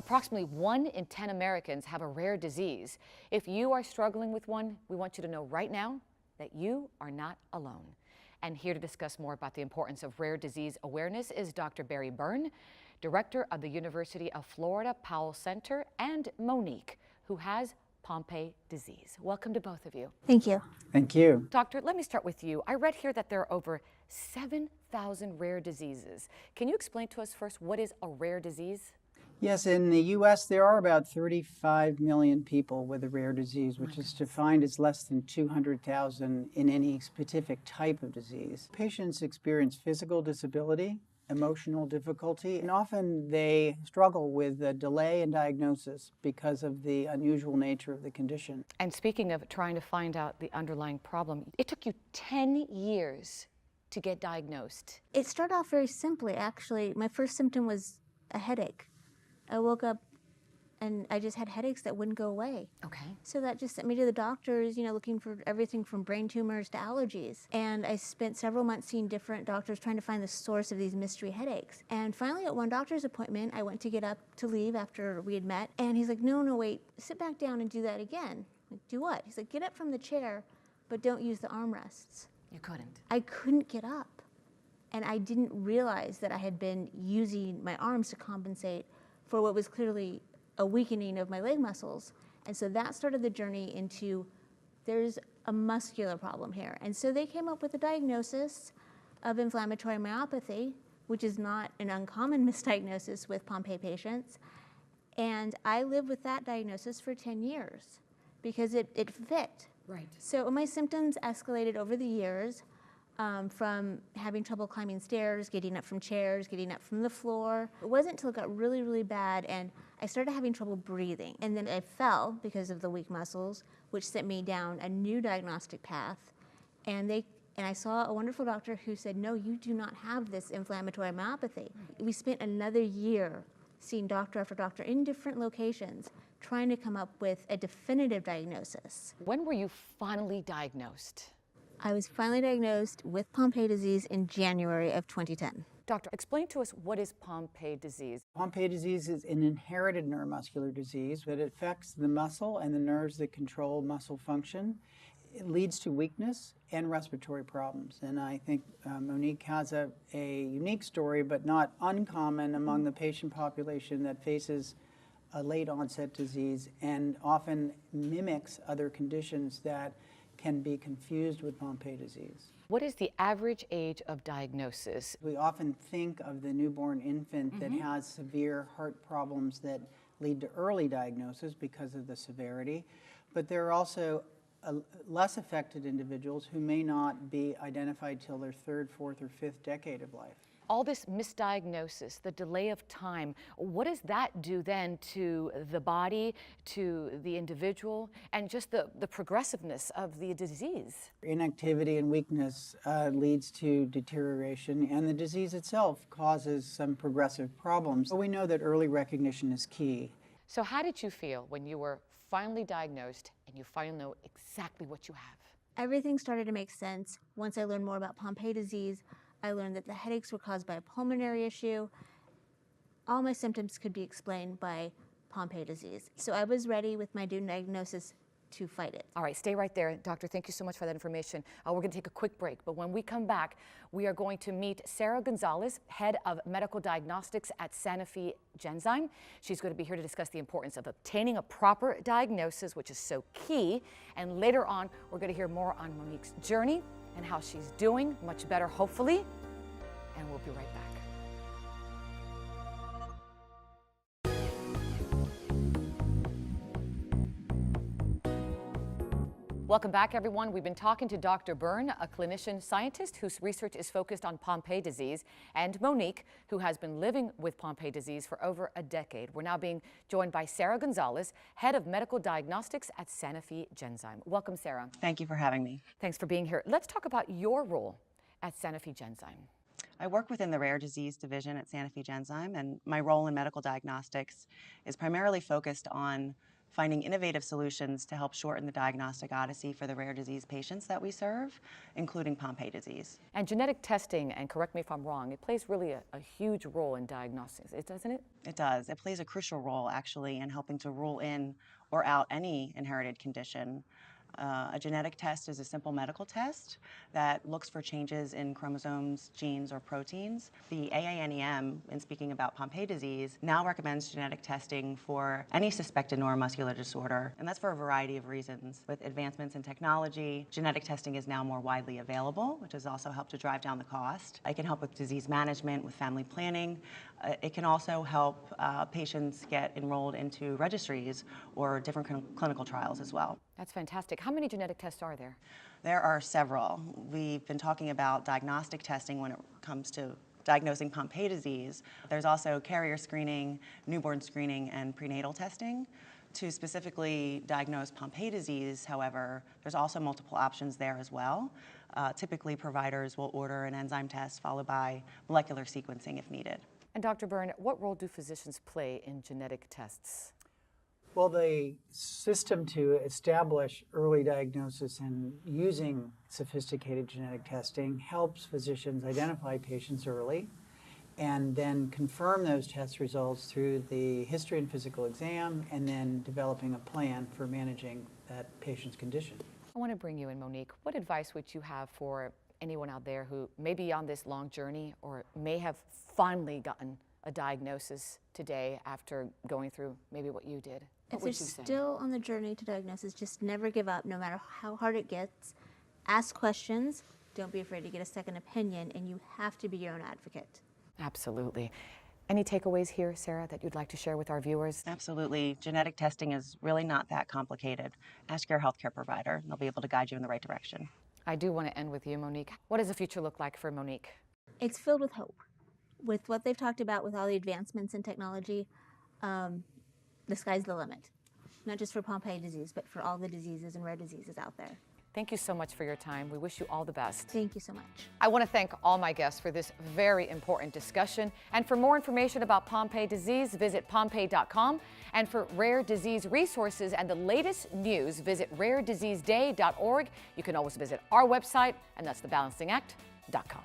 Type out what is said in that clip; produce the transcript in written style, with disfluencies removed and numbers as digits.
Approximately 1 in 10 Americans have a rare disease. If you are struggling with one, we want you to know right now that you are not alone. And here to discuss more about the importance of rare disease awareness is Dr. Byrne, Director of the University of Florida Powell Center, and Monique, who has Pompe disease. Welcome to both of you. Thank you. Thank you. Doctor, let me start with you. I read here that there are over 7,000 rare diseases. Can you explain to us first what is a rare disease? Yes, in the U.S. there are about 35 million people with a rare disease, which is defined as less than 200,000 in any specific type of disease. Patients experience physical disability, emotional difficulty, and often they struggle with a delay in diagnosis because of the unusual nature of the condition. And speaking of trying to find out the underlying problem, it took you 10 years to get diagnosed. It started off very simply, actually. My first symptom was a headache. I woke up and I just had headaches that wouldn't go away. Okay. So that just sent me to the doctors, looking for everything from brain tumors to allergies. And I spent several months seeing different doctors trying to find the source of these mystery headaches. And finally at one doctor's appointment, I went to get up to leave after we had met. And he's like, no, wait, sit back down and do that again. I'm like, do what? He's like, get up from the chair, but don't use the armrests. You couldn't. I couldn't get up. And I didn't realize that I had been using my arms to compensate for what was clearly a weakening of my leg muscles. And so that started the journey into, there's a muscular problem here. And so they came up with a diagnosis of inflammatory myopathy, which is not an uncommon misdiagnosis with Pompe patients. And I lived with that diagnosis for 10 years because it fit. Right. So my symptoms escalated over the years. From having trouble climbing stairs, getting up from chairs, getting up from the floor. It wasn't until it got really, really bad and I started having trouble breathing. And then I fell because of the weak muscles, which sent me down a new diagnostic path. And I saw a wonderful doctor who said, no, you do not have this inflammatory myopathy. We spent another year seeing doctor after doctor in different locations, trying to come up with a definitive diagnosis. When were you finally diagnosed? I was finally diagnosed with Pompe disease in January of 2010. Doctor, explain to us what is Pompe disease. Pompe disease is an inherited neuromuscular disease that affects the muscle and the nerves that control muscle function. It leads to weakness and respiratory problems. And I think Monique has a unique story, but not uncommon among the patient population that faces a late onset disease and often mimics other conditions that can be confused with Pompe disease. What is the average age of diagnosis? We often think of the newborn infant that has severe heart problems that lead to early diagnosis because of the severity, but there are also less affected individuals who may not be identified till their third, fourth, or fifth decade of life. All this misdiagnosis, the delay of time, what does that do then to the body, to the individual, and just the progressiveness of the disease? Inactivity and weakness leads to deterioration, and the disease itself causes some progressive problems. So we know that early recognition is key. So how did you feel when you were finally diagnosed and you finally know exactly what you have? Everything started to make sense once I learned more about Pompe disease. I learned that the headaches were caused by a pulmonary issue. All my symptoms could be explained by Pompe disease. So I was ready with my new diagnosis to fight it. All right, stay right there. Doctor, thank you so much for that information. We're going to take a quick break, but when we come back, we are going to meet Sarah Gonzalez, Head of Medical Diagnostics at Sanofi Genzyme. She's going to be here to discuss the importance of obtaining a proper diagnosis, which is so key. And later on, we're going to hear more on Monique's journey and how she's doing, much better, hopefully. And we'll be right back. Welcome back, everyone. We've been talking to Dr. Byrne, a clinician scientist whose research is focused on Pompe disease, and Monique, who has been living with Pompe disease for over a decade. We're now being joined by Sarah Gonzalez, Head of Medical Diagnostics at Sanofi Genzyme. Welcome, Sarah. Thank you for having me. Thanks for being here. Let's talk about your role at Sanofi Genzyme. I work within the Rare Disease Division at Sanofi Genzyme, and my role in medical diagnostics is primarily focused on finding innovative solutions to help shorten the diagnostic odyssey for the rare disease patients that we serve, including Pompe disease. And genetic testing, and correct me if I'm wrong, it plays really a huge role in diagnostics, doesn't it? It does. It plays a crucial role, actually, in helping to rule in or out any inherited condition. A genetic test is a simple medical test that looks for changes in chromosomes, genes, or proteins. The AANEM, in speaking about Pompe disease, now recommends genetic testing for any suspected neuromuscular disorder, and that's for a variety of reasons. With advancements in technology, genetic testing is now more widely available, which has also helped to drive down the cost. It can help with disease management, with family planning. It can also help patients get enrolled into registries or different clinical trials as well. That's fantastic. How many genetic tests are there? There are several. We've been talking about diagnostic testing when it comes to diagnosing Pompe disease. There's also carrier screening, newborn screening, and prenatal testing. To specifically diagnose Pompe disease, however, there's also multiple options there as well. Typically, providers will order an enzyme test followed by molecular sequencing if needed. And Dr. Byrne, what role do physicians play in genetic tests? Well, the system to establish early diagnosis and using sophisticated genetic testing helps physicians identify patients early and then confirm those test results through the history and physical exam and then developing a plan for managing that patient's condition. I want to bring you in, Monique. What advice would you have for anyone out there who may be on this long journey or may have finally gotten a diagnosis today after going through maybe what you did? If they're still on the journey to diagnosis, just never give up, no matter how hard it gets. Ask questions. Don't be afraid to get a second opinion, and you have to be your own advocate. Absolutely. Any takeaways here, Sarah, that you'd like to share with our viewers? Absolutely. Genetic testing is really not that complicated. Ask your healthcare provider, and they'll be able to guide you in the right direction. I do want to end with you, Monique. What does the future look like for Monique? It's filled with hope. With what they've talked about with all the advancements in technology, the sky's the limit. Not just for Pompe disease, but for all the diseases and rare diseases out there. Thank you so much for your time. We wish you all the best. Thank you so much. I want to thank all my guests for this very important discussion. And for more information about Pompe disease, visit pompe.com. And for rare disease resources and the latest news, visit rarediseaseday.org. You can always visit our website, and that's thebalancingAct.com.